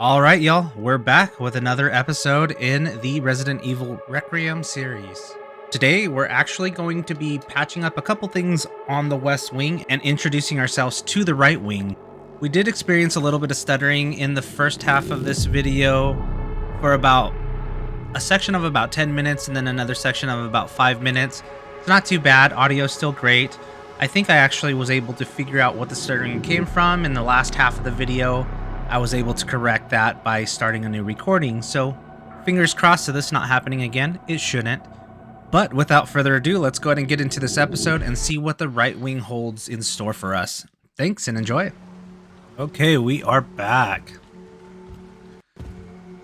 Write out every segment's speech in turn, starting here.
All right, y'all, we're back with another episode in the Resident Evil Requiem series. Today, we're actually going to be patching up a couple things on the West Wing and introducing ourselves to the Right Wing. We did experience a little bit of stuttering in the first half of this video for about a section of about 10 minutes and then another section of about 5 minutes. It's not too bad, audio's still great. I think I actually was able to figure out what the stuttering came from in the last half of the video. I was able to correct that by starting a new recording, so fingers crossed to this not happening again. It shouldn't. But without further ado, let's go ahead and get into this episode and see what the Right Wing holds in store for us. Thanks and enjoy. Okay, we are back.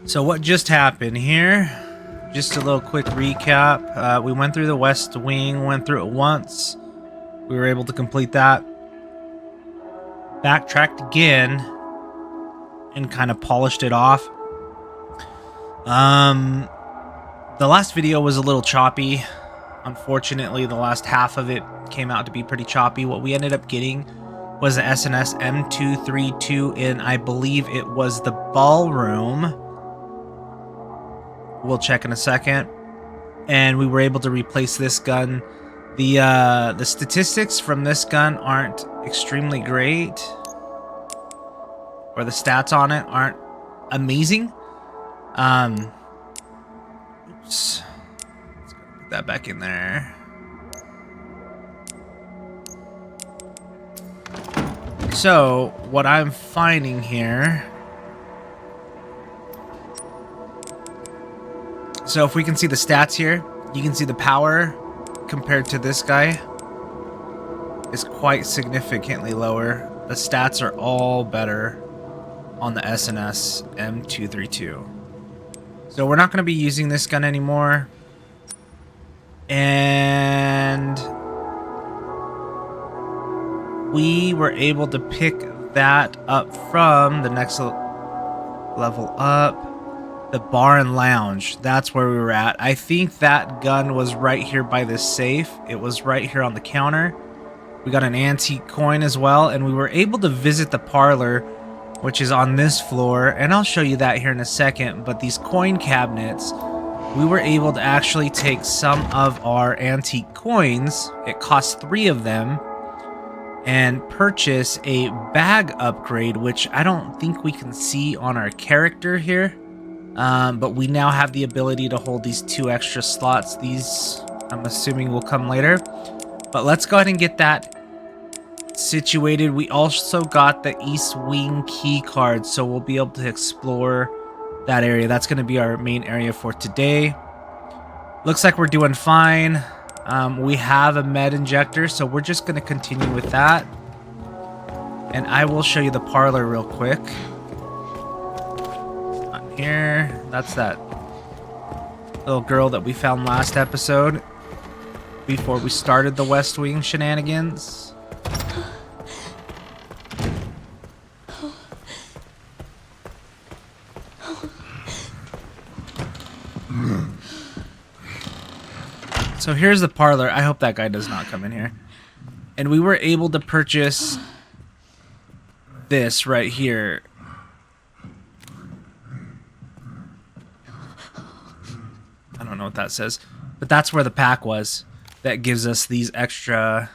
So what just happened here? Just a little quick recap. We went through the West Wing, went through it once. We were able to complete that. Backtracked again and kind of polished it off. The last video was a little choppy. Unfortunately, the last half of it came out to be pretty choppy. What we ended up getting was the SNS M232 in, I believe it was the ballroom. We'll check in a second. And we were able to replace this gun. The statistics from this gun aren't extremely great, or the stats on it aren't amazing. Oops. Let's go put that back in there. So, what I'm finding here... So, if we can see the stats here, you can see the power compared to this guy is quite significantly lower. The stats are all better on the SNS M232. So we're not going to be using this gun anymore. And we were able to pick that up from the next level up. The bar and lounge. That's where we were at. I think that gun was right here by this safe. It was right here on the counter. We got an antique coin as well. And we were able to visit the parlor, which is on this floor, and I'll show you that here in a second. But these coin cabinets, we were able to actually take some of our antique coins, it costs 3 of them, and purchase a bag upgrade, which I don't think we can see on our character here, but we now have the ability to hold these 2 extra slots. These, I'm assuming, will come later, but let's go ahead and get that situated. We also got the East Wing key card, so we'll be able to explore that area. That's going to be our main area for today. Looks like we're doing fine. We have a med injector, so we're just going to continue with that. And I will show you the parlor real quick. Not here. That's that little girl that we found last episode before we started the West Wing shenanigans. So here's the parlor. I hope that guy does not come in here. And we were able to purchase this right here. I don't know what that says, but that's where the pack was. That gives us these 2 extra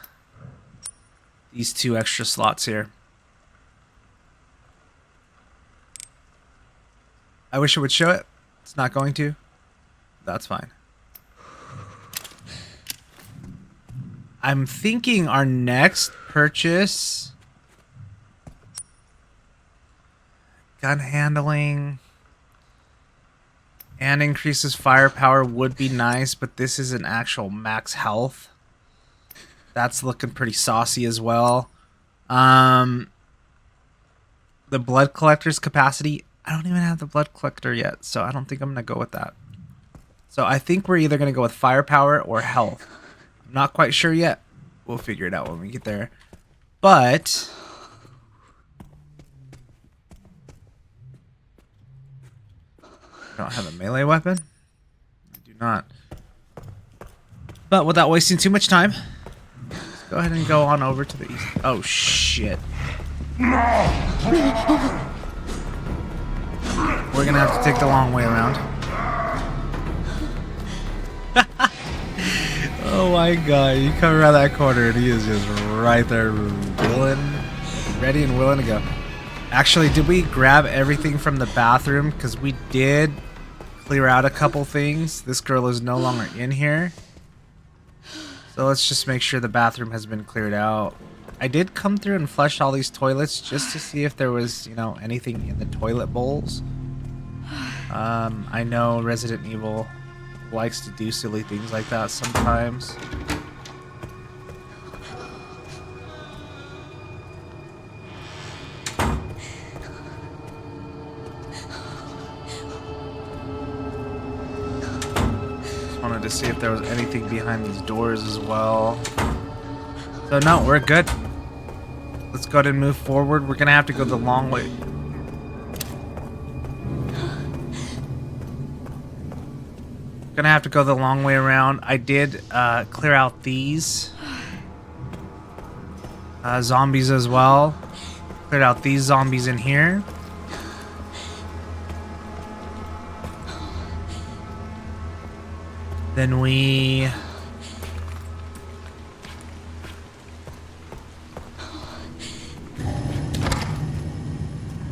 slots here. I wish it would show it. It's not going to. That's fine. I'm thinking our next purchase, gun handling and increases firepower would be nice, but this is an actual max health. That's looking pretty saucy as well. The blood collector's capacity, I don't even have the blood collector yet, so I don't think I'm going to go with that. So I think we're either going to go with firepower or health. I'm not quite sure yet. We'll figure it out when we get there. But I don't have a melee weapon. I do not. But without wasting too much time, let's go ahead and go on over to the east. Oh shit. we're gonna have to take the long way around. Oh my god, you come around that corner and he is just right there, ready and willing to go. Actually, did we grab everything from the bathroom? Because we did clear out a couple things. This girl is no longer in here. So let's just make sure the bathroom has been cleared out. I did come through and flush all these toilets just to see if there was, you know, anything in the toilet bowls. I know Resident Evil likes to do silly things like that sometimes. Just wanted to see if there was anything behind these doors as well. So no, we're good. Let's go ahead and move forward. We're gonna have to go the long way. Gonna have to go the long way around. I did clear out these zombies as well. Cleared out these zombies in here. Then we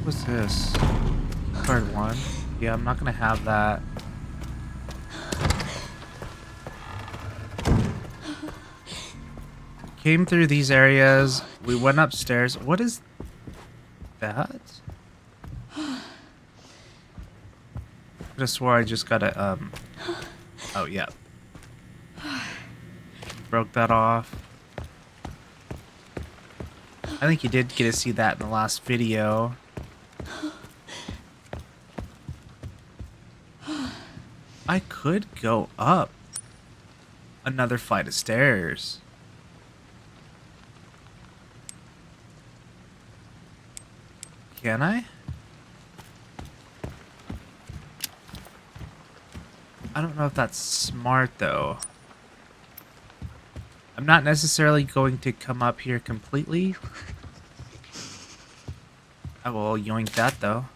what's this? Card 1. Yeah, I'm not gonna have that. Came through these areas. We went upstairs. What is that? I could have swore I just got a oh yeah. Broke that off. I think you did get to see that in the last video. I could go up another flight of stairs. Can I? I don't know if that's smart though. I'm not necessarily going to come up here completely. I will yoink that though.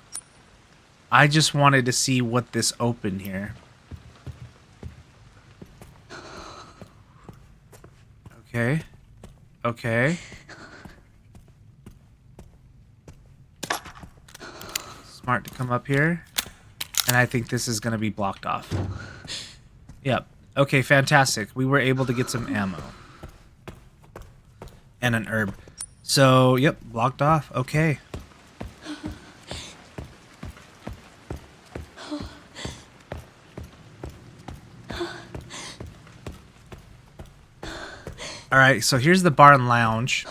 I just wanted to see what this opened here. Okay. Okay. Smart to come up here. And I think this is going to be blocked off. Yep. Okay, fantastic. We were able to get some ammo. And an herb. So, yep, blocked off. Okay. Alright, so here's the bar and lounge.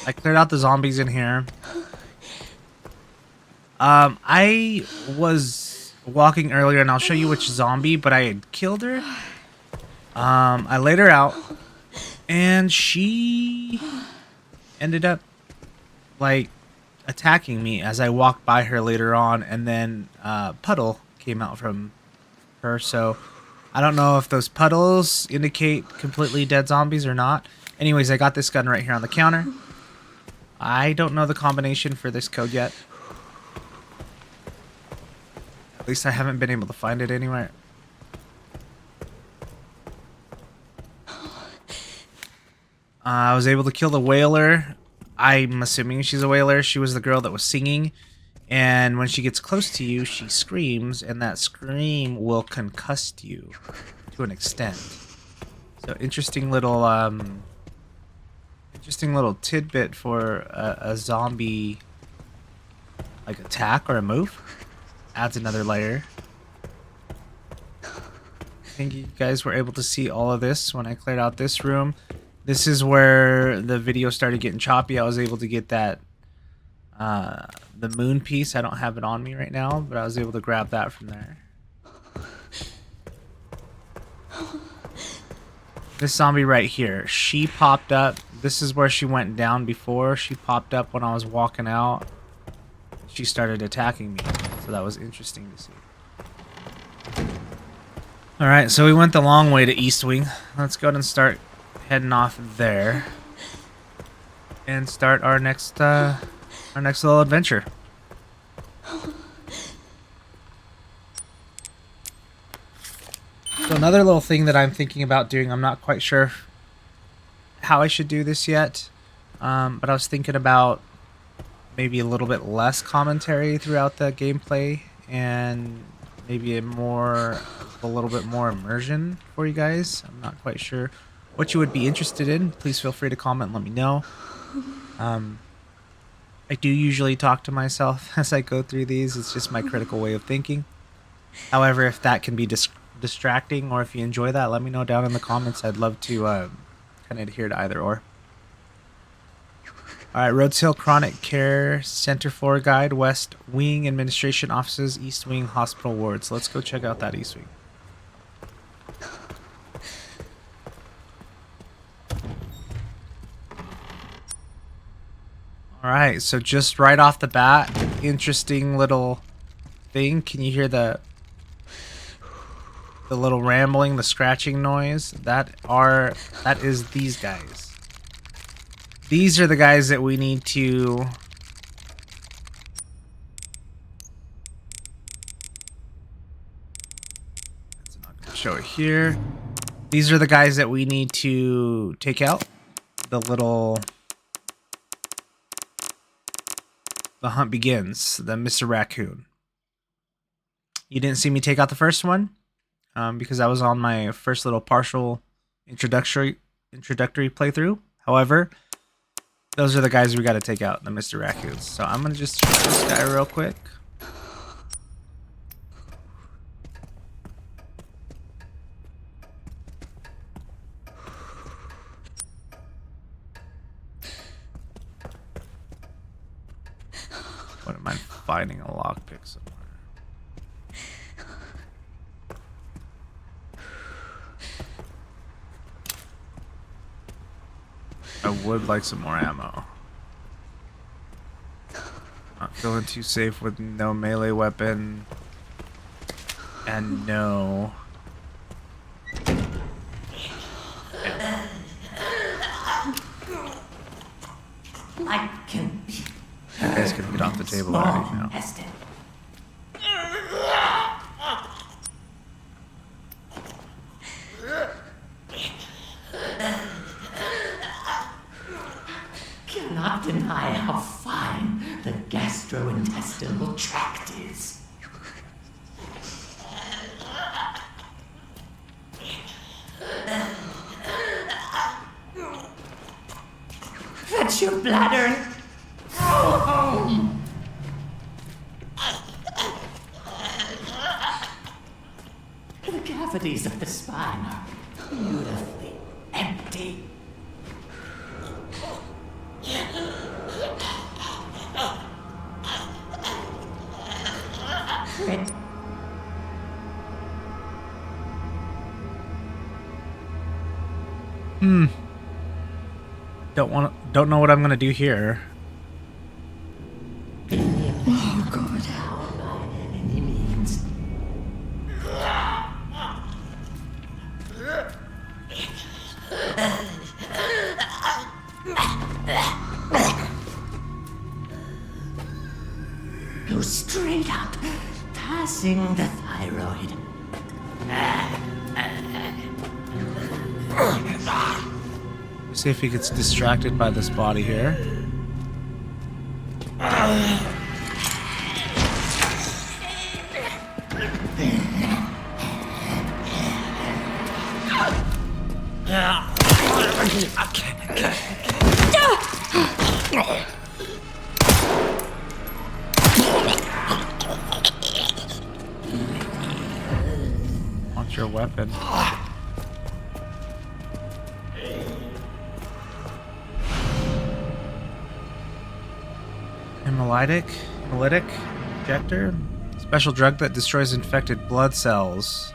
I cleared out the zombies in here. I was walking earlier, and I'll show you which zombie, but I had killed her. I laid her out, and she ended up, like, attacking me as I walked by her later on, and then puddle came out from her, so I don't know if those puddles indicate completely dead zombies or not. Anyways, I got this gun right here on the counter. I don't know the combination for this code yet. At least I haven't been able to find it anywhere. I was able to kill the whaler. I'm assuming she's a whaler. She was the girl that was singing. And when she gets close to you, she screams. And that scream will concuss you to an extent. So interesting little tidbit for a zombie like attack or a move. Adds another layer. I think you guys were able to see all of this when I cleared out this room. This is where the video started getting choppy. I was able to get that the moon piece. I don't have it on me right now, but I was able to grab that from there. This zombie right here, she popped up. This is where she went down before. She popped up when I was walking out. She started attacking me. So that was interesting to see. Alright, so we went the long way to East Wing. Let's go ahead and start heading off there. And start our next little adventure. So another little thing that I'm thinking about doing, I'm not quite sure how I should do this yet, but I was thinking about maybe a little bit less commentary throughout the gameplay and maybe a little bit more immersion for you guys. I'm not quite sure what you would be interested in. Please feel free to comment and let me know. I do usually talk to myself as I go through these. It's just my critical way of thinking. However, if that can be distracting, or if you enjoy that, let me know down in the comments. I'd love to kind of adhere to either or. All right, Rhodes Hill Chronic Care Center Floor Guide, West Wing Administration Offices, East Wing Hospital Wards. Let's go check out that East Wing. All right, so just right off the bat, interesting little thing. Can you hear the little rambling, the scratching noise? That is these guys. These are the guys that we need to... It's not going to show it here. These are the guys that we need to take out. The hunt begins. The Mr. Raccoon. You didn't see me take out the first one because I was on my first little partial introductory playthrough. However, those are the guys we got to take out, the Mr. Raccoons. So I'm going to just shoot this guy real quick. What am I finding a lockpick somewhere? I would like some more ammo. Not feeling too safe with no melee weapon. And no... I can... You guys can get off the table already now. Cannot deny how fine the gastrointestinal tract is. Fetch your bladder. The cavities of the spine are beautifully empty. Don't know what I'm gonna do here. Oh God! How by any means? Go straight up, passing the thyroid. See if he gets distracted by this body here. Want your weapon. Hemolytic injector, special drug that destroys infected blood cells,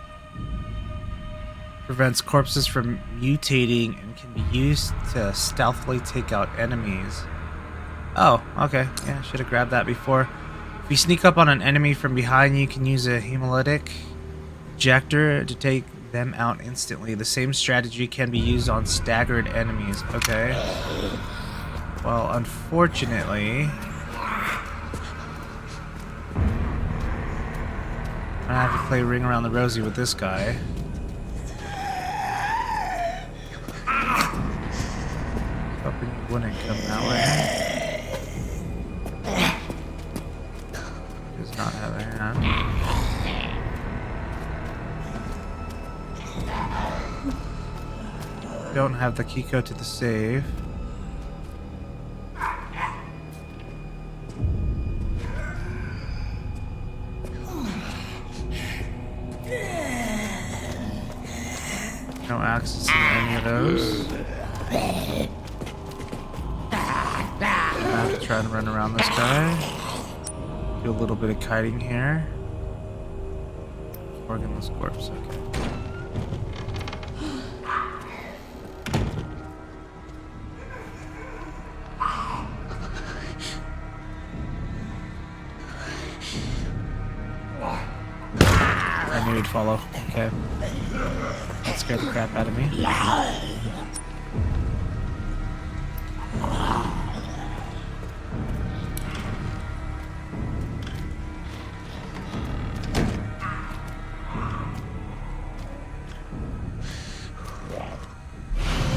prevents corpses from mutating, and can be used to stealthily take out enemies. Oh, okay. Yeah, I should have grabbed that before. If you sneak up on an enemy from behind, you can use a hemolytic injector to take them out instantly. The same strategy can be used on staggered enemies. Okay. Well, unfortunately, I have to play Ring Around the Rosie with this guy. hoping you wouldn't come that way. Does not have a hand. Don't have the key code to the safe. No access to any of those. I have to try and run around this guy. Do a little bit of kiting here. Organless corpse, okay. I knew he'd follow. Okay. That scared the crap out of me.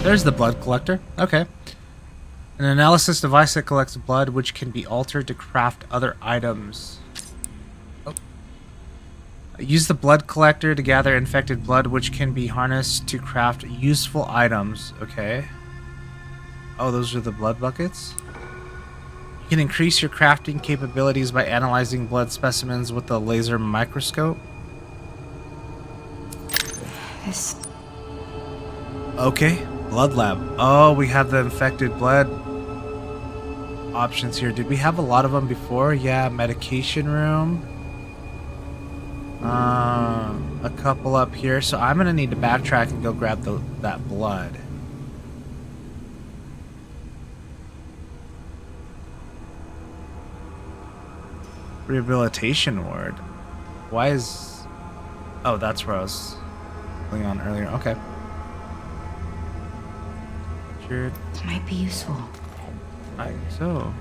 There's the blood collector. Okay. An analysis device that collects blood which can be altered to craft other items. Oh. Use the blood collector to gather infected blood which can be harnessed to craft useful items. Okay. Oh, those are the blood buckets? You can increase your crafting capabilities by analyzing blood specimens with a laser microscope. This. Okay. Blood lab. Oh, we have the infected blood options here. Did we have a lot of them before? Yeah, medication room. A couple up here. So I'm gonna need to backtrack and go grab that blood. Rehabilitation ward. Why is... Oh, that's where I was going on earlier. Okay. This might be useful. I think so.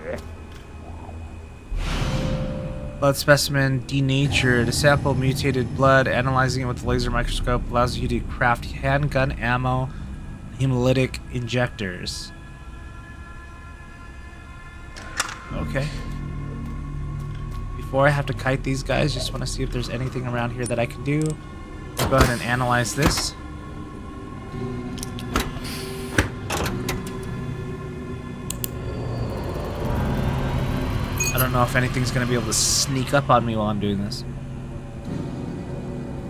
Blood specimen denatured. A sample mutated blood. Analyzing it with a laser microscope allows you to craft handgun ammo, hemolytic injectors. Okay. Before I have to kite these guys, just want to see if there's anything around here that I can do. Let's go ahead and analyze this. I don't know if anything's going to be able to sneak up on me while I'm doing this.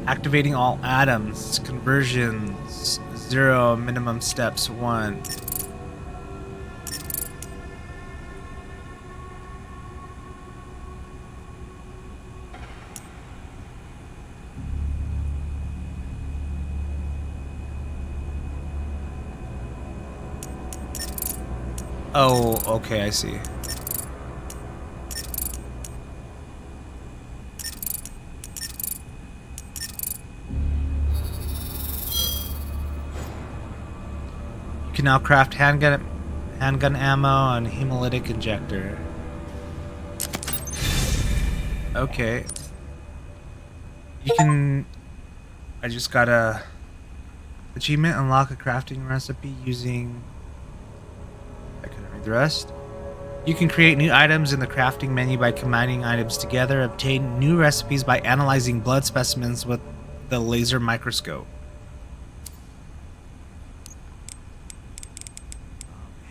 Activating all atoms. Conversions. 0. Minimum steps. 1. Oh, okay, I see. You can now craft handgun ammo and hemolytic injector. Okay. You can... I just got a... Achievement, unlock a crafting recipe using... I couldn't read the rest. You can create new items in the crafting menu by combining items together. Obtain new recipes by analyzing blood specimens with the laser microscope.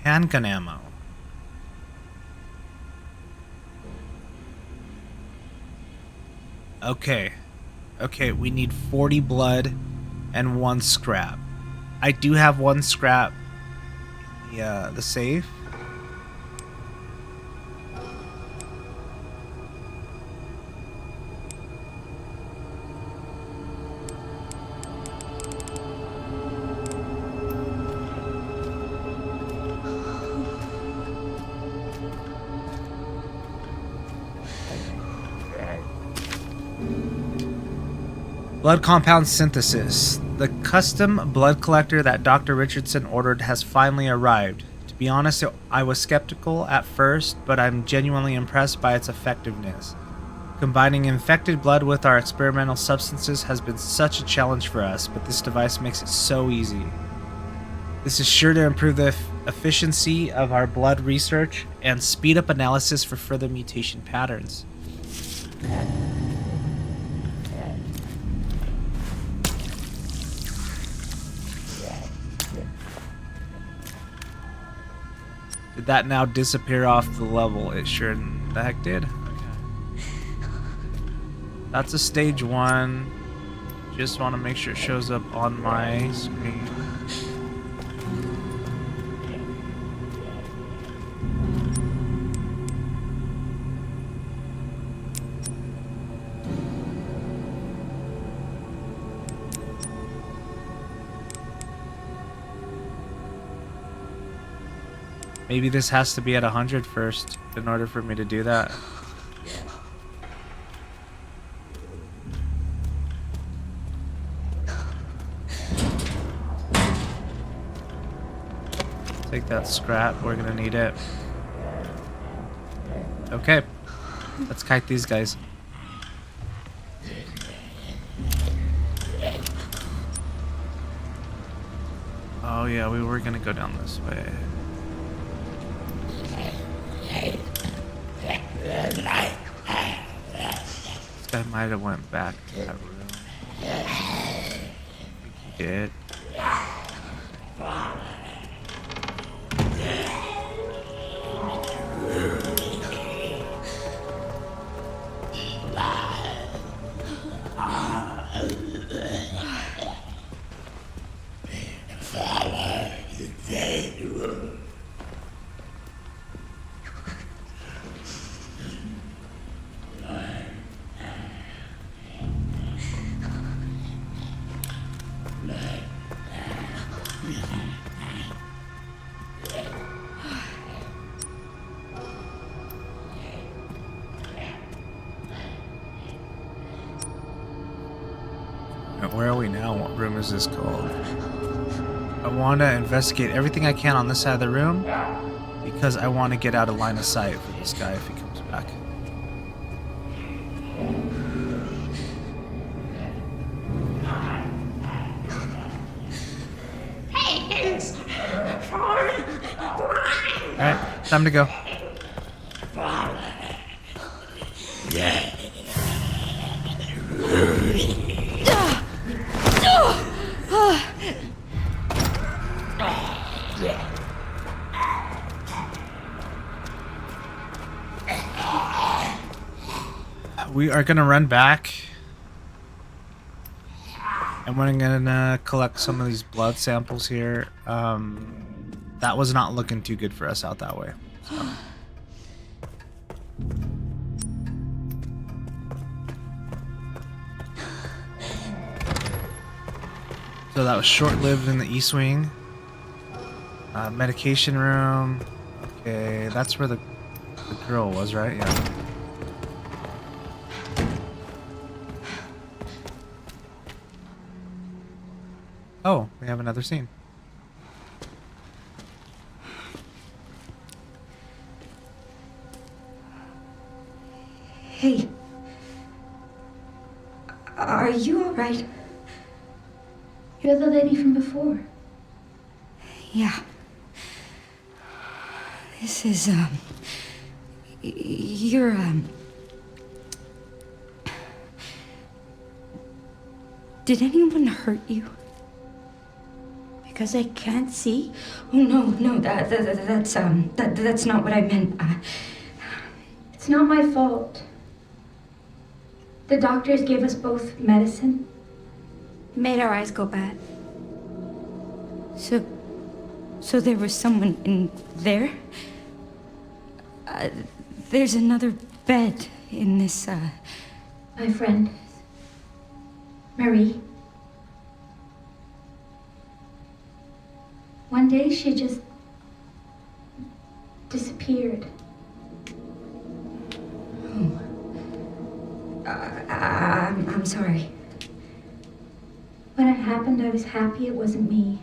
Handgun ammo. Okay. Okay, we need 40 blood and 1 scrap. I do have 1 scrap in the safe. Blood compound synthesis. The custom blood collector that Dr. Richardson ordered has finally arrived. To be honest, I was skeptical at first, but I'm genuinely impressed by its effectiveness. Combining infected blood with our experimental substances has been such a challenge for us, but this device makes it so easy. This is sure to improve the efficiency of our blood research and speed up analysis for further mutation patterns. Did that now disappear off the level? It sure the heck did. Okay. That's a stage 1. Just want to make sure it shows up on my screen. Maybe this has to be at 100 first in order for me to do that. Take that scrap, we're gonna need it. Okay, let's kite these guys. Oh yeah, we were gonna go down this way. This guy might have went back to that room. I think he did. Where are we now? What room is this called? I want to investigate everything I can on this side of the room because I want to get out of line of sight for this guy if he comes back. Alright, time to go. We are gonna run back and we're gonna collect some of these blood samples here. That was not looking too good for us out that way. So that was short-lived in the East Wing. Medication room. Okay, that's where the girl was, right? Yeah. Oh, we have another scene. Hey. Are you all right? You're the lady from before. Yeah. This is, you're, did anyone hurt you? Because I can't see? Oh, no, that's not what I meant. It's not my fault. The doctors gave us both medicine. It made our eyes go bad. So there was someone in there? There's another bed in this, My friend, Marie. One day she just disappeared. Oh. I'm sorry. When it happened, I was happy it wasn't me.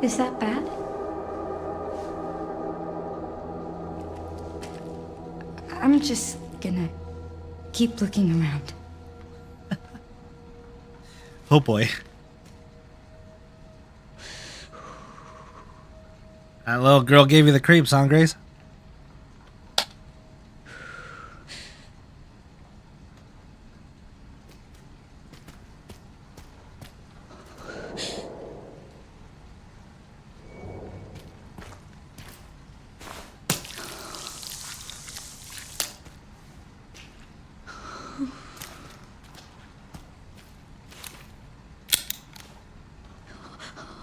Is that bad? I'm just gonna keep looking around. Oh boy. That little girl gave you the creeps, huh, Grace?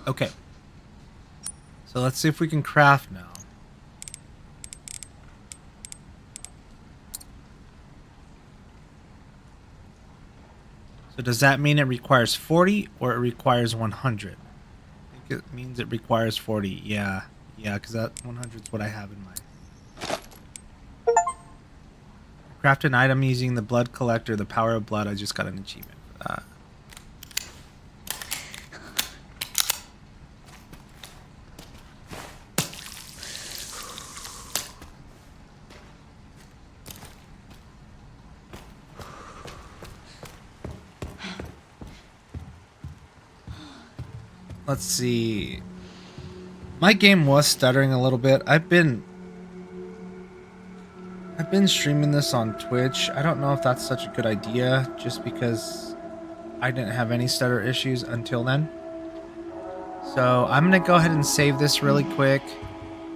Okay. So let's see if we can craft now. So does that mean it requires 40 or it requires 100? I think it means it requires 40. Yeah, because that 100 is what I have in mind. Craft an item using the blood collector, the power of blood. I just got an achievement for that. Let's see. My game was stuttering a little bit. I've been streaming this on Twitch. I don't know if that's such a good idea just because I didn't have any stutter issues until then. So I'm going to go ahead and save this really quick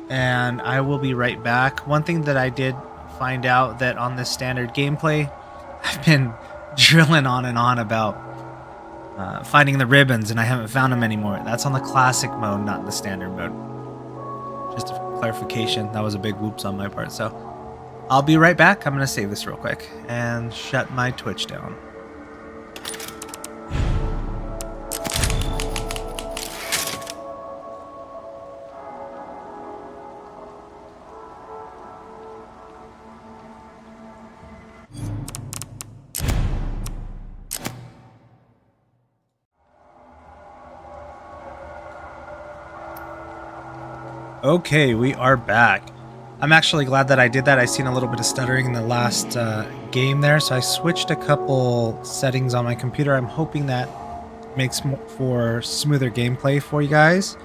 and I will be right back. One thing that I did find out that on this standard gameplay, I've been drilling on and on about finding the ribbons, and I haven't found them anymore. That's on the classic mode, not the standard mode. Just a clarification. That was a big whoops on my part. So I'll be right back. I'm going to save this real quick and shut my Twitch down. Okay, we are back. I'm actually glad that I did that. I seen a little bit of stuttering in the last game there, so I switched a couple settings on my computer. I'm hoping that makes for smoother gameplay for you guys.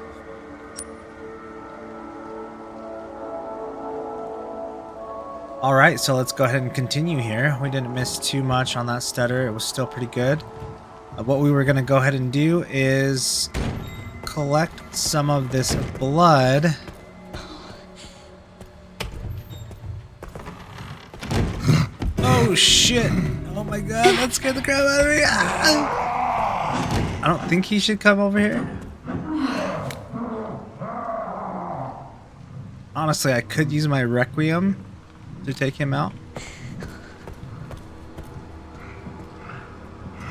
Alright, so let's go ahead and continue here. We didn't miss too much on that stutter. It was still pretty good. What we were going to go ahead and do is collect some of this blood. Oh shit! Oh my god, that scared the crap out of me! I don't think he should come over here. Honestly, I could use my Requiem to take him out.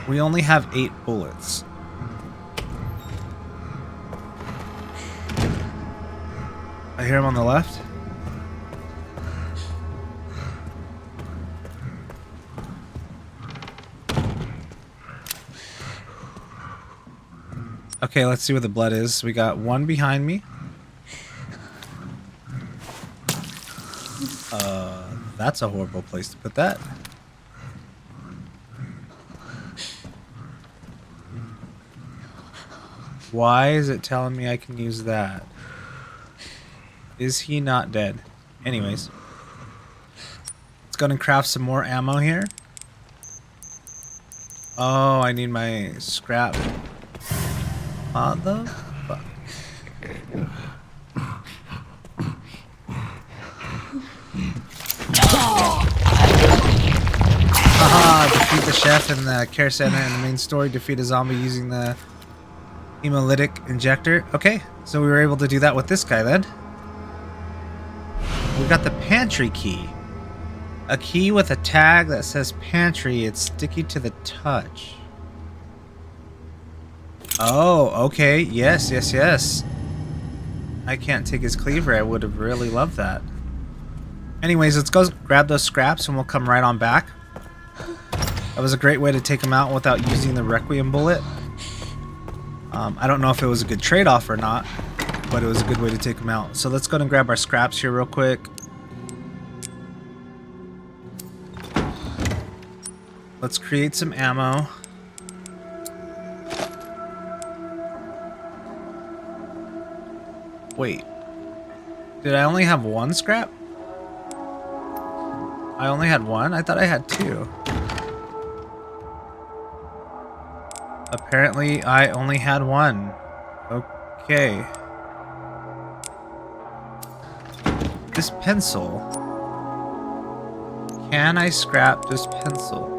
We only have 8 bullets. I hear him on the left. Okay, let's see where the blood is. We got one behind me. That's a horrible place to put that. Why is it telling me I can use that? Is he not dead? Anyways. Let's go and craft some more ammo here. Oh, I need my scrap. What the fuck? Haha, defeat the chef in the care center in the main story. Defeat a zombie using the hemolytic injector. Okay, so we were able to do that with this guy then. We got the pantry key. A key with a tag that says pantry. It's sticky to the touch. Oh, okay. Yes, yes, yes. I can't take his cleaver. I would have really loved that. Anyways, let's go grab those scraps and we'll come right on back. That was a great way to take him out without using the Requiem bullet. I don't know if it was a good trade-off or not, but it was a good way to take him out. So let's go and grab our scraps here real quick. Let's create some ammo. Wait. Did I only have one scrap? I only had one? I thought I had two. Apparently, I only had one. Okay. This pencil. Can I scrap this pencil?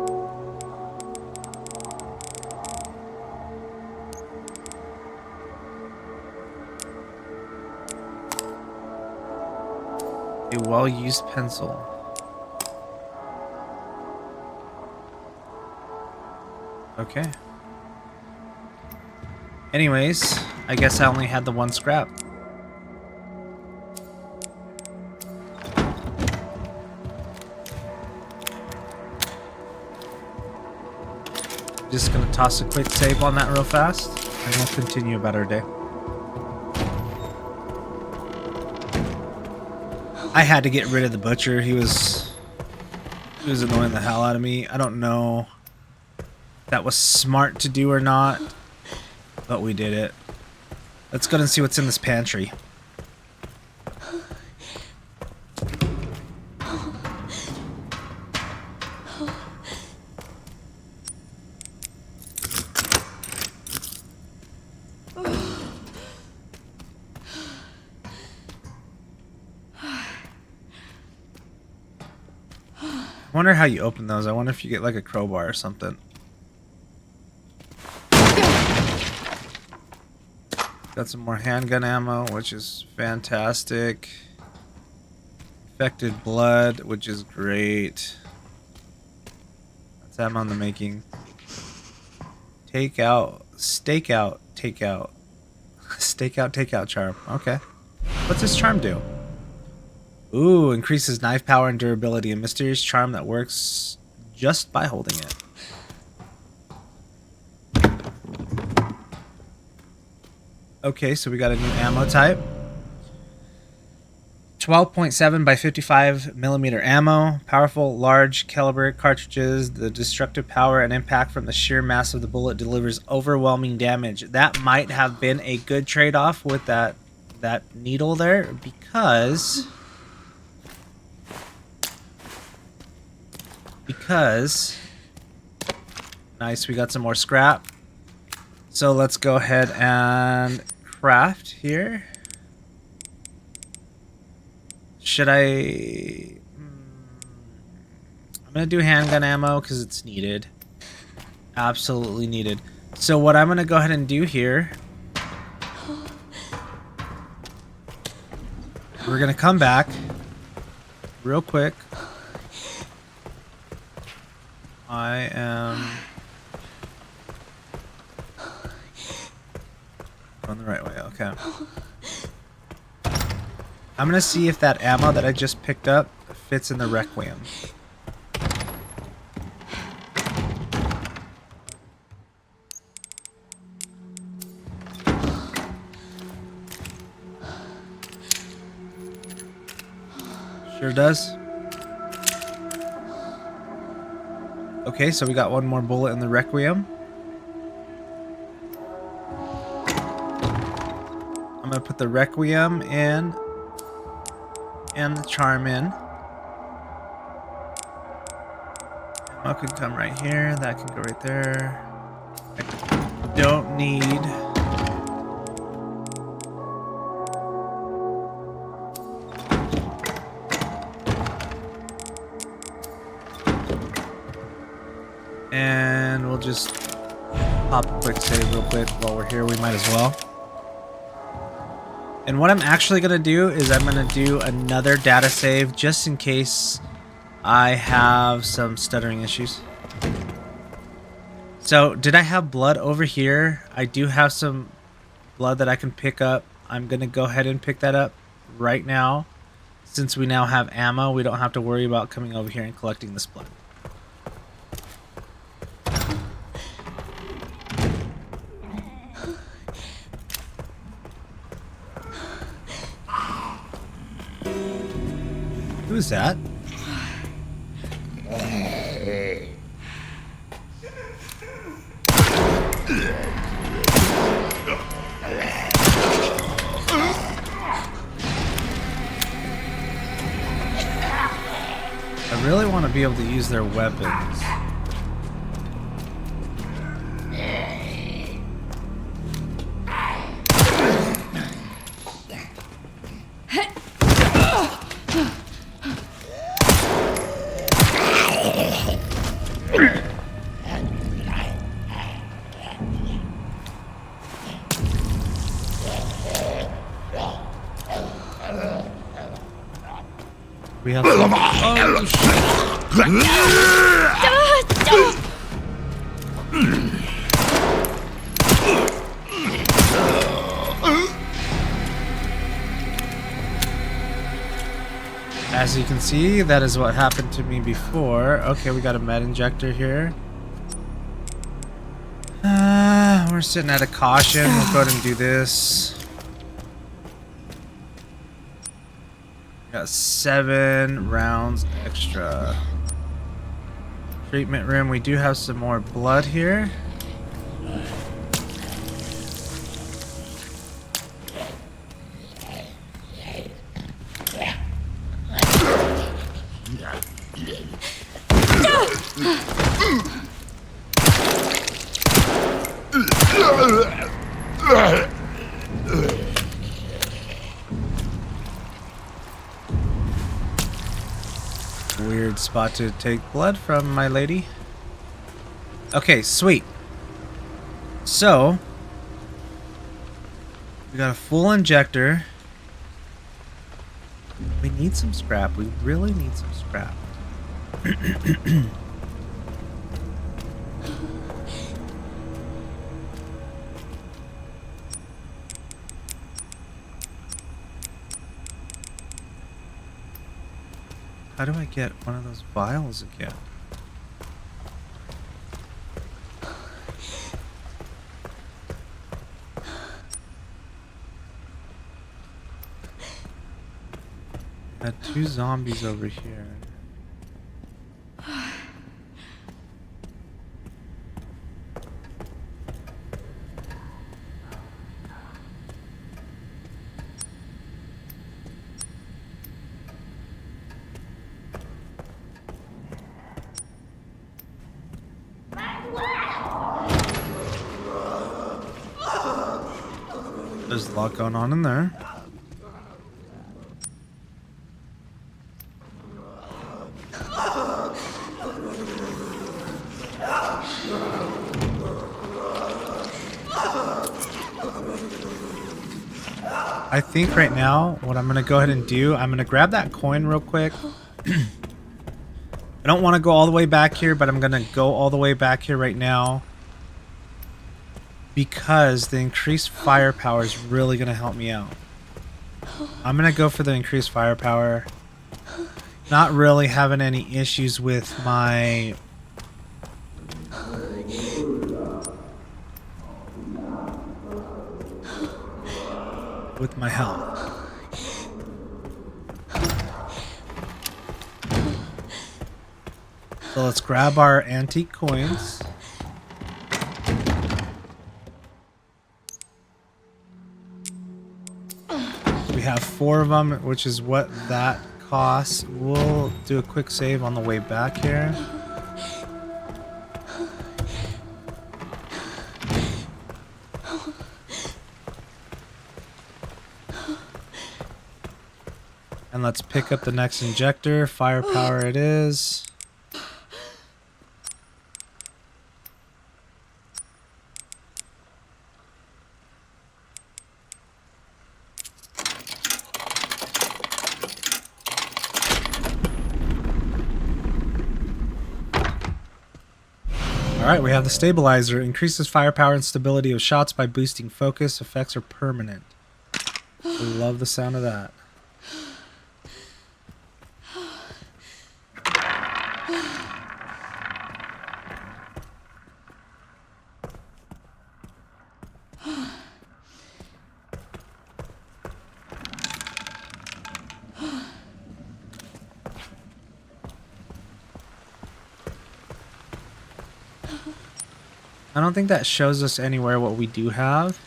A well-used pencil. Okay. Anyways, I guess I only had the one scrap. Just gonna toss a quick save on that real fast, and we'll continue about our day. I had to get rid of the butcher. He was annoying the hell out of me. I don't know if that was smart to do or not, but we did it. Let's go and see what's in this pantry. I wonder how you open those. I wonder if you get like a crowbar or something. Got some more handgun ammo, which is fantastic. Infected blood, which is great. That's ammo in the making. Takeout, stakeout, takeout. Stakeout, takeout charm. Okay. What's this charm do? Ooh, increases knife power and durability. A mysterious charm that works just by holding it. Okay, so we got a new ammo type. 12.7 by 55 millimeter ammo. Powerful, large caliber cartridges. The destructive power and impact from the sheer mass of the bullet delivers overwhelming damage. That might have been a good trade-off with that needle there, because nice, we got some more scrap. So let's go ahead and craft here. Should I'm gonna do handgun ammo because it's needed. Absolutely needed. So what I'm gonna go ahead and do here, we're gonna come back real quick. I am going the right way, okay. I'm gonna see if that ammo that I just picked up fits in the Requiem. Sure does. Okay, so we got one more bullet in the Requiem. I'm gonna put the Requiem in and the charm in. Ammo can come right here. That can go right there. I don't need and we'll just pop a quick save real quick while we're here. We might as well. And what I'm actually going to do is I'm going to do another data save just in case I have some stuttering issues. So did I have blood over here? I do have some blood that I can pick up. I'm going to go ahead and pick that up right now. Since we now have ammo, we don't have to worry about coming over here and collecting this blood. Who's that? I really want to be able to use their weapons. We have some. Oh, as you can see, that is what happened to me before. Okay, we got a med injector here. We're sitting at a caution. We'll go ahead and do this. Got 7 rounds extra. Treatment room. We do have some more blood here. Weird spot to take blood from, my lady. Okay, sweet. So, we got a full injector. We need some scrap. We really need some scrap. How do I get one of those vials again? Got 2 zombies over here. There's a lot going on in there. I think right now what I'm gonna go ahead and do, I'm gonna grab that coin real quick. I don't want to go all the way back here, but I'm gonna go all the way back here right now because the increased firepower is really gonna help me out. I'm gonna go for the increased firepower. Not really having any issues with my health. So let's grab our antique coins. We have 4 of them, which is what that costs. We'll do a quick save on the way back here. And let's pick up the next injector. Firepower it is. Alright, we have the stabilizer. Increases firepower and stability of shots by boosting focus. Effects are permanent. I love the sound of that. I don't think that shows us anywhere what we do have.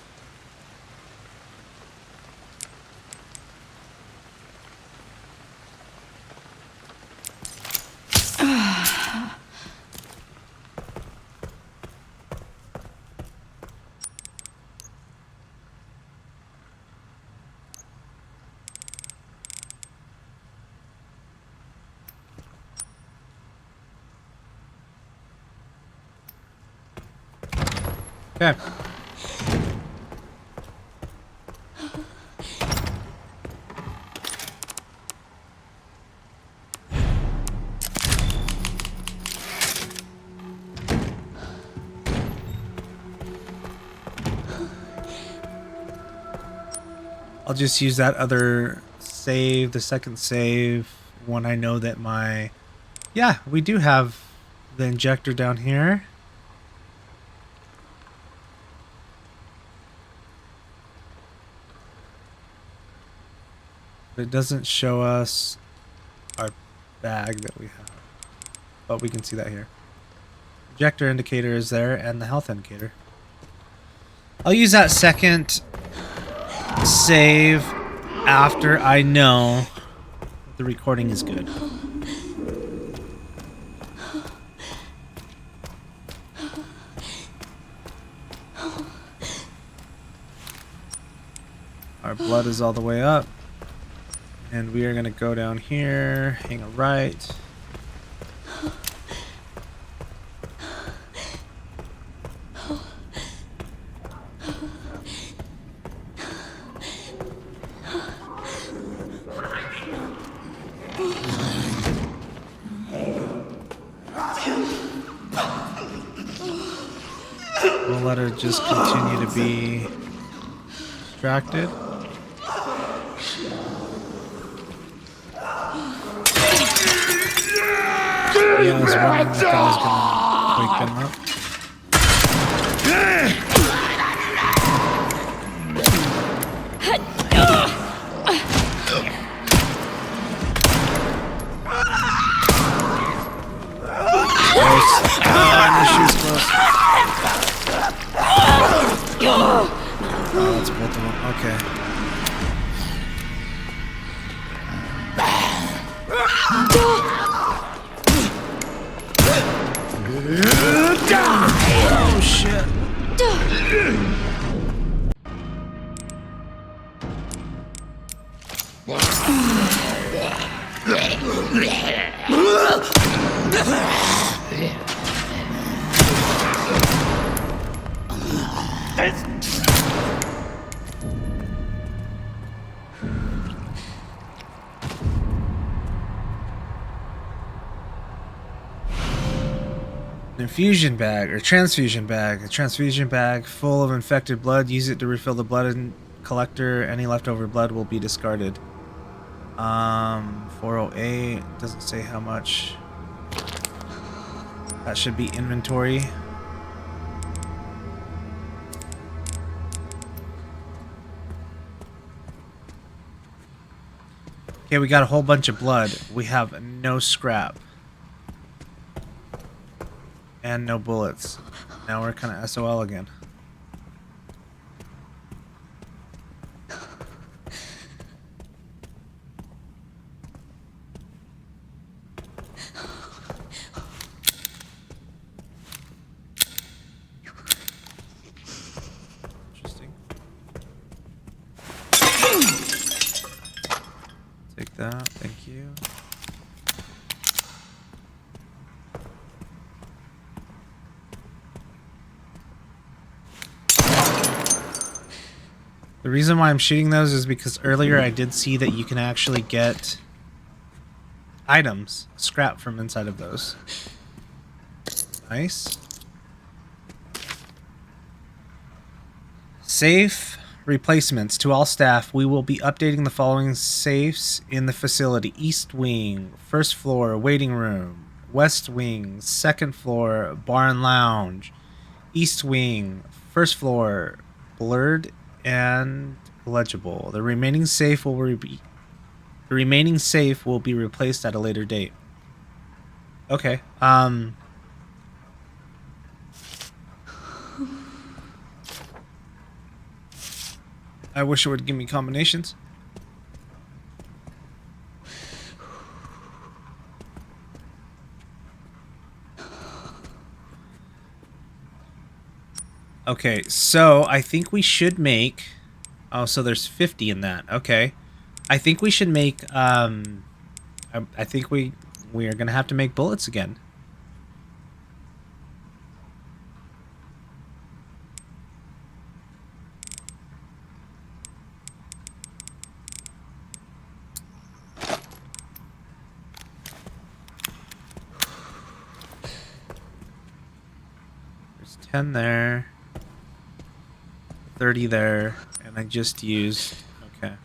Okay. I'll just use that other save, the second save, when I know that my... Yeah, we do have the injector down here. But it doesn't show us our bag that we have. But we can see that here. Injector indicator is there, and the health indicator. I'll use that second save after I know the recording is good. Our blood is all the way up. And we are going to go down here, hang a right. We'll let her just continue to be distracted. Yeah, I was wondering if I was gonna wake them up. Close. Oh, and the shoe's close. Oh, that's both of them. Okay. Oh shit. Infusion bag or transfusion bag. A transfusion bag full of infected blood. Use it to refill the blood collector. Any leftover blood will be discarded. 408 doesn't say how much. That should be inventory. Okay, we got a whole bunch of blood. We have no scrap. And no bullets. Now we're kind of SOL again. Interesting. Take that. Thank you. The reason why I'm shooting those is because earlier I did see that you can actually get items, scrap from inside of those. Nice. Safe replacements. To all staff, we will be updating the following safes in the facility. East Wing, first floor, waiting room. West Wing, second floor, bar and lounge. East Wing, first floor, blurred and legible. The remaining safe will be replaced at a later date. Okay. I wish it would give me combinations. Okay, so I think we should make... Oh, so there's 50 in that. Okay. I think we should make... I think we are going to have to make bullets again. 10 there. 30 there. And I just used... Okay.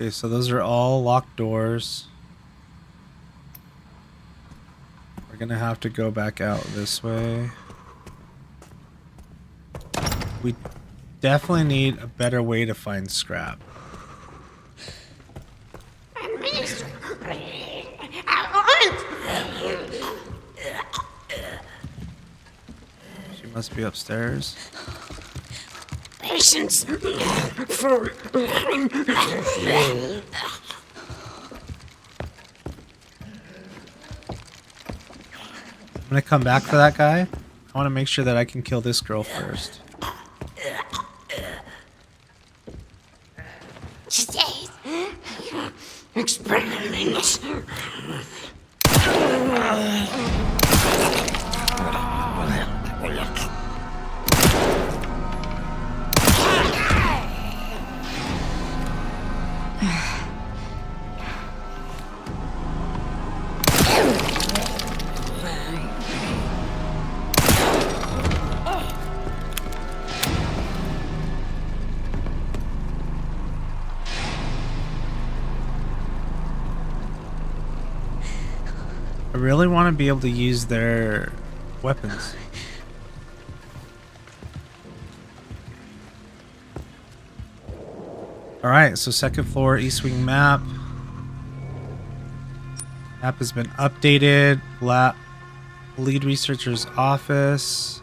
Okay, so those are all locked doors. We're gonna have to go back out this way. We definitely need a better way to find scrap. She must be upstairs. Patience. I'm gonna come back for that guy. I want to make sure that I can kill this girl first. Experiment. I really want to be able to use their weapons. Alright, so second floor, East Wing map. Map has been updated. Lead researcher's office.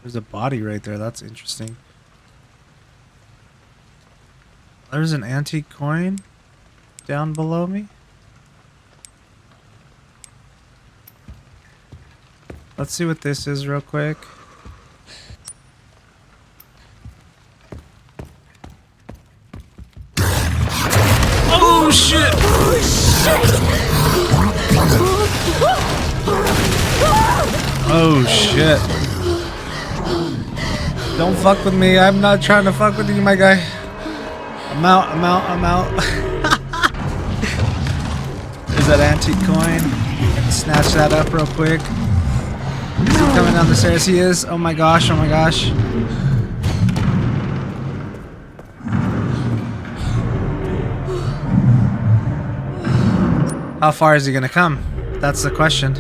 There's a body right there. That's interesting. There's an antique coin down below me. Let's see what this is real quick. Oh shit! Oh shit. Don't fuck with me. I'm not trying to fuck with you, my guy. I'm out, I'm out, I'm out. There's that antique coin. Snatch that up real quick. Is he coming down the stairs? He is. Oh my gosh, oh my gosh. How far is he gonna come? That's the question.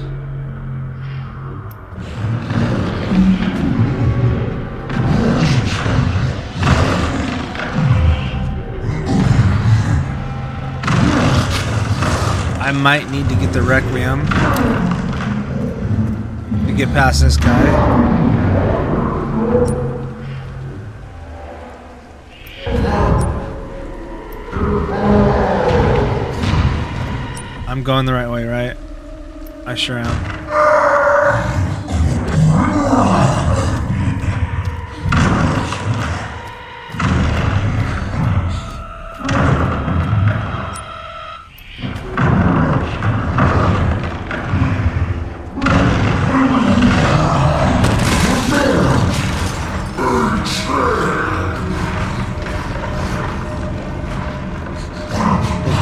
I might need to get the Requiem to get past this guy. I'm going the right way, right? I sure am.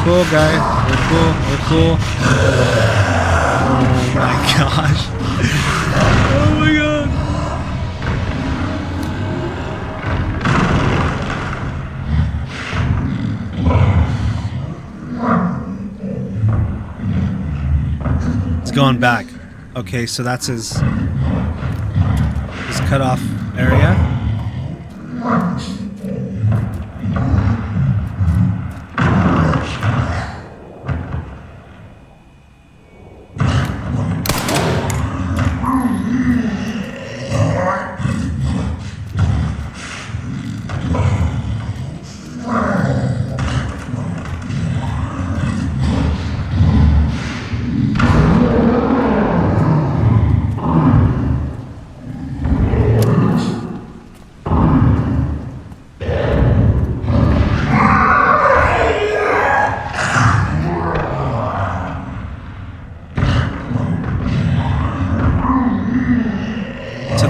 Cool guy, we're cool, we're cool. Oh my gosh. Oh my god. It's going back. Okay, so that's his cutoff area.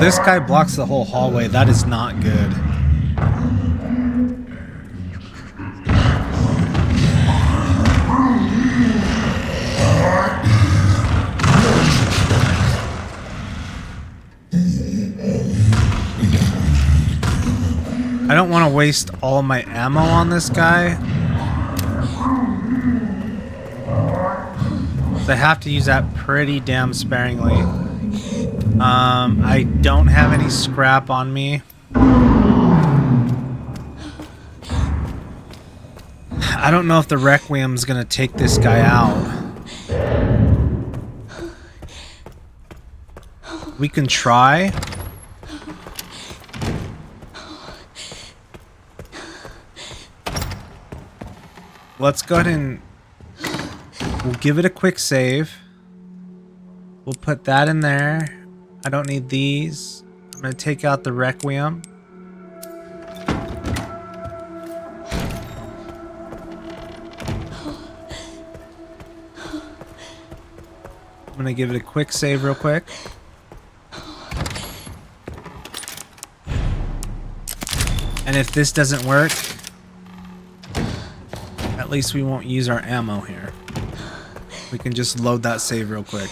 this guy blocks the whole hallway. That is not good. I don't want to waste all my ammo on this guy. So I have to use that pretty damn sparingly. I don't have any scrap on me. I don't know if the Requiem's gonna take this guy out. We can try. Let's go ahead and we'll give it a quick save. We'll put that in there. I don't need these. I'm going to take out the Requiem. I'm going to give it a quick save real quick. And if this doesn't work, at least we won't use our ammo here. We can just load that save real quick.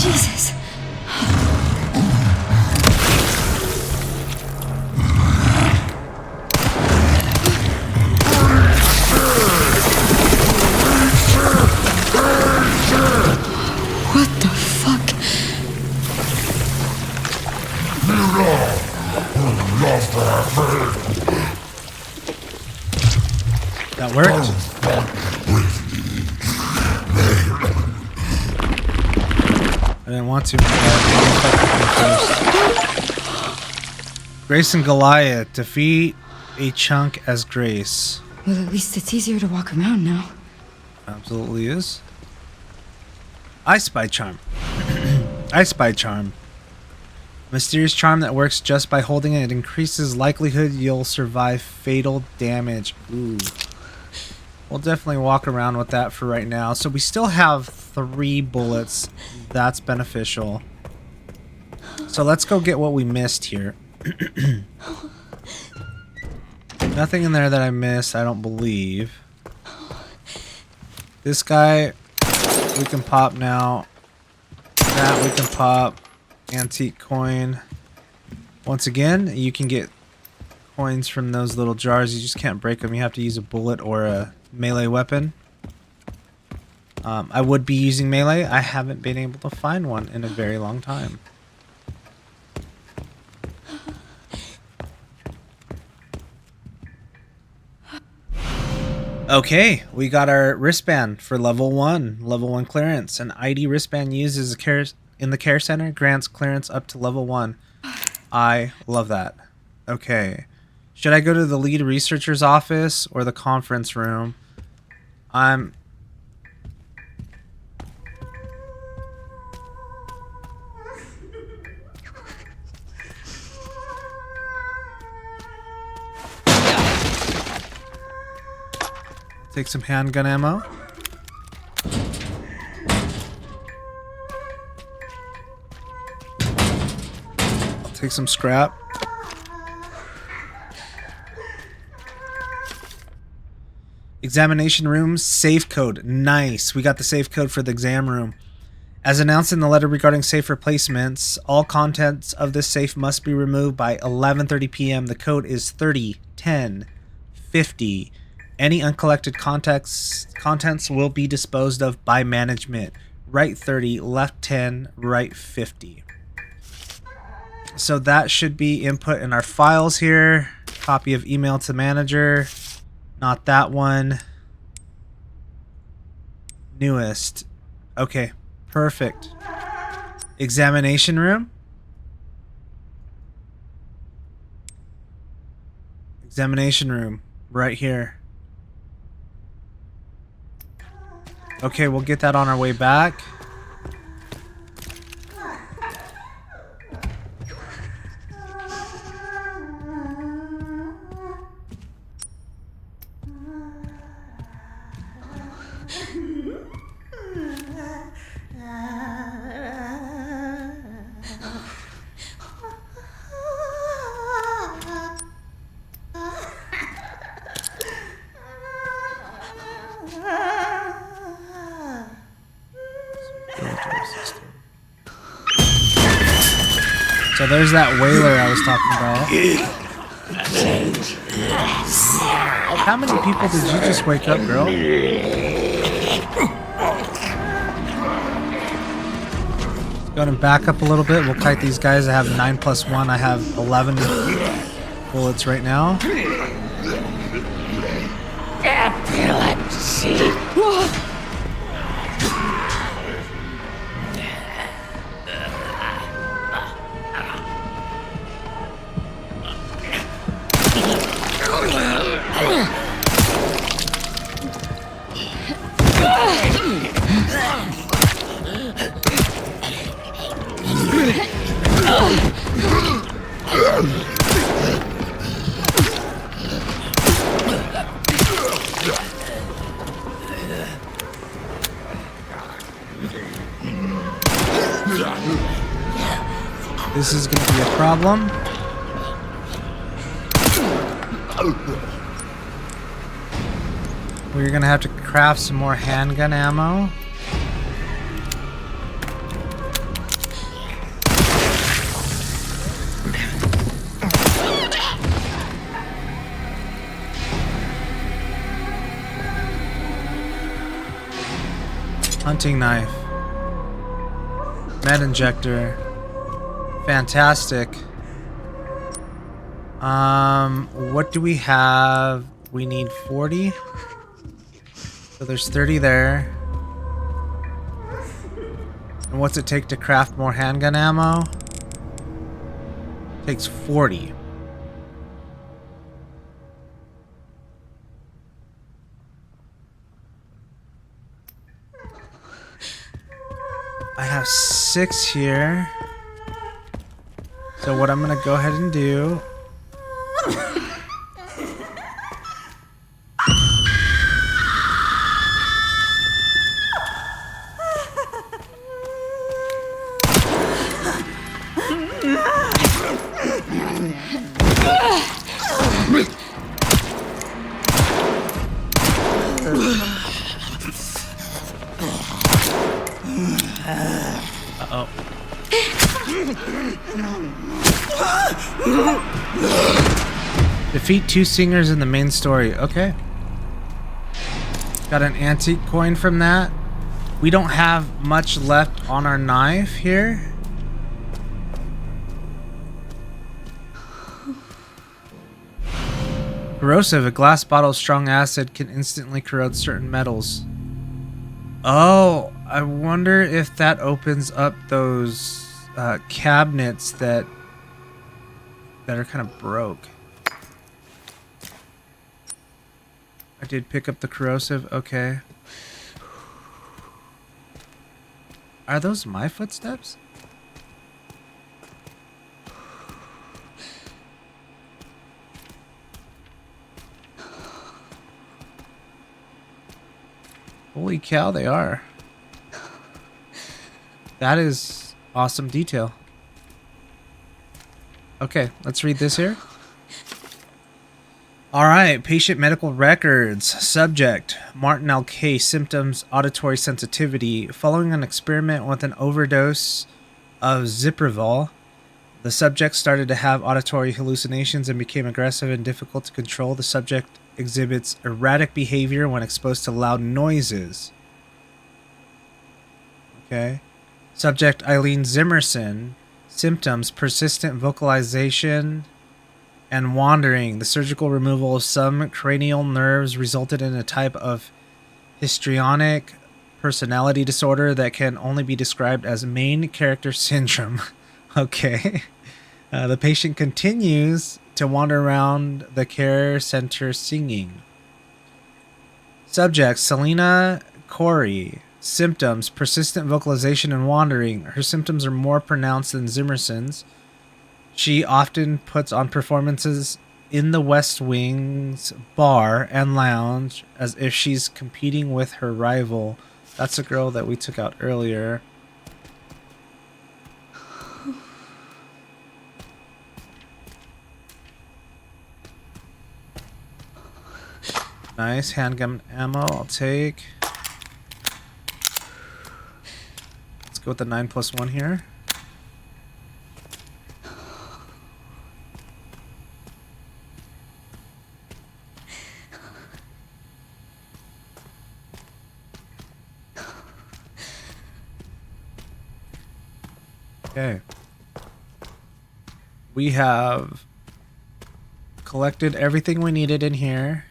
Jesus. What the fuck? That worked. I didn't want to. Grace and Goliath defeat a chunk as Grace. Well, at least it's easier to walk around now. Absolutely is. I Spy Charm. I Spy Charm. Mysterious charm that works just by holding it. It increases likelihood you'll survive fatal damage. Ooh. We'll definitely walk around with that for right now. So we still have 3 bullets. That's beneficial. So let's go get what we missed here. Nothing in there that I missed, I don't believe. This guy, we can pop now. That we can pop. Antique coin. Once again, you can get coins from those little jars. You just can't break them. You have to use a bullet or a melee weapon. I would be using melee. I haven't been able to find one in a very long time. Okay, we got our wristband for level 1 clearance. An ID wristband used as a in the care center grants clearance up to level 1. I love that. Okay. Should I go to the lead researcher's office or the conference room? Take some handgun ammo. I'll take some scrap. Examination room safe code. Nice. We got the safe code for the exam room. As announced in the letter regarding safe replacements, all contents of this safe must be removed by 11:30 p.m. The code is 30-10-50. Any uncollected contents will be disposed of by management. Right 30, left 10, right 50. So that should be input in our files here. Copy of email to manager. Not that one. Newest. Okay, perfect. Examination room. Examination room, right here. Okay, we'll get that on our way back. So there's that whaler I was talking about. How many people did you just wake up, girl? Go ahead and back up a little bit. We'll kite these guys. I have 9 plus 1. I have 11 bullets right now. Epilepsy. This is going to be a problem. We're going to have to craft some more handgun ammo. Hunting knife. Med injector. Fantastic. What do we have? We need 40. So there's 30 there. And what's it take to craft more handgun ammo? Takes 40. I have 6 here. So what I'm gonna go ahead and do defeat 2 singers in the main story. Okay. Got an antique coin from that. We don't have much left on our knife here. Corrosive. A glass bottle of strong acid can instantly corrode certain metals. Oh, I wonder if that opens up those cabinets that are kind of broke. I did pick up the corrosive. Okay. Are those my footsteps? Holy cow, they are. That is awesome detail. Okay, let's read this here. All right, patient medical records. Subject, Martin L.K. Symptoms, auditory sensitivity. Following an experiment with an overdose of Ziprival, the subject started to have auditory hallucinations and became aggressive and difficult to control. The subject exhibits erratic behavior when exposed to loud noises. Okay. Subject, Eileen Zimmerson. Symptoms, persistent vocalization and wandering. The surgical removal of some cranial nerves resulted in a type of histrionic personality disorder that can only be described as main character syndrome. Okay. The patient continues to wander around the care center singing. Subject, Selena Corey. Symptoms: persistent vocalization and wandering. Her symptoms are more pronounced than Zimmerson's. She often puts on performances in the West Wing's bar and lounge as if she's competing with her rival. That's a girl that we took out earlier. Nice handgun ammo, I'll take. Let's go with the 9+1 here. Okay. We have collected everything we needed in here.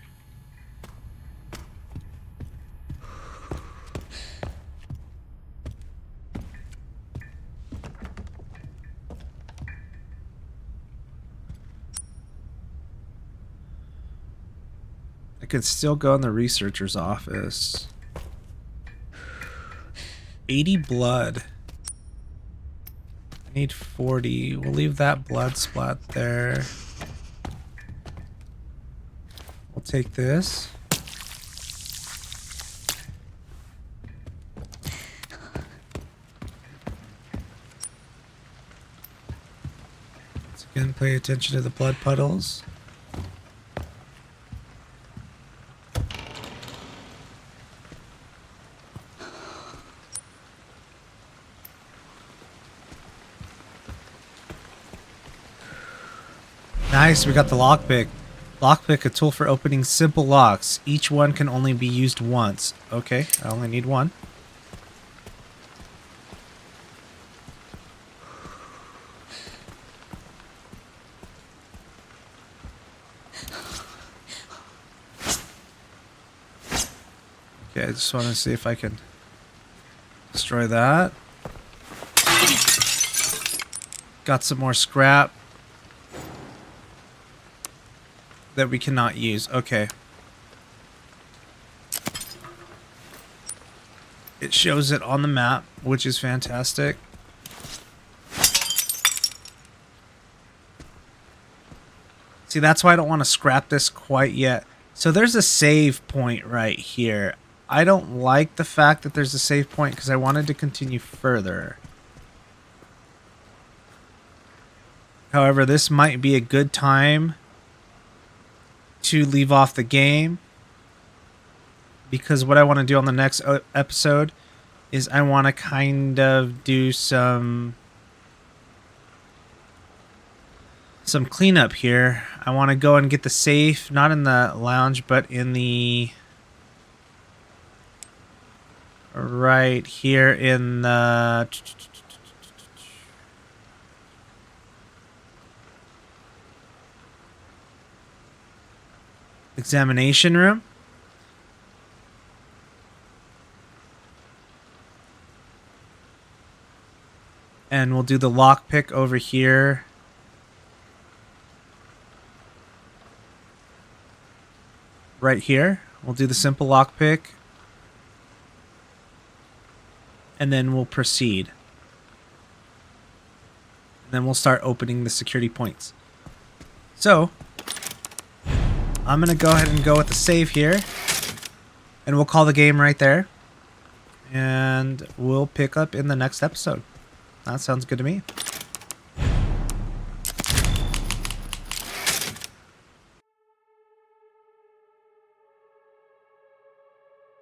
I could still go in the researcher's office. 80 blood. I need 40. We'll leave that blood splat there. We'll take this. Once again, pay attention to the blood puddles. Nice, we got the lockpick. Lockpick, a tool for opening simple locks. Each one can only be used once. Okay, I only need one. Okay, I just want to see if I can destroy that. Got some more scrap that we cannot use. Okay. It shows it on the map, which is fantastic. See, that's why I don't want to scrap this quite yet. So there's a save point right here. I don't like the fact that there's a save point because I wanted to continue further. However, this might be a good time to leave off the game, because what I want to do on the next episode is I want to kind of do some cleanup here. I want to go and get the safe, not in the lounge, but in the right here in the examination room. And we'll do the lockpick over here. Right here. We'll do the simple lockpick. And then we'll proceed. And then we'll start opening the security points. So I'm going to go ahead and go with the save here. And we'll call the game right there. And we'll pick up in the next episode. That sounds good to me.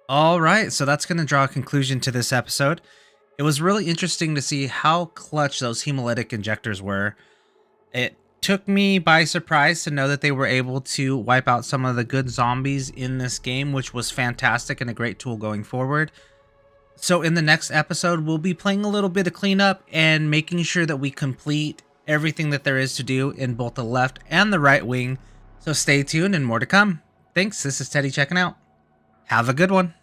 All right, so that's going to draw a conclusion to this episode. It was really interesting to see how clutch those hemolytic injectors were. It took me by surprise to know that they were able to wipe out some of the good zombies in this game, which was fantastic and a great tool going forward. So in the next episode, we'll be playing a little bit of cleanup and making sure that we complete everything that there is to do in both the left and the right wing. So stay tuned and more to come. Thanks, this is Teddy checking out. Have a good one.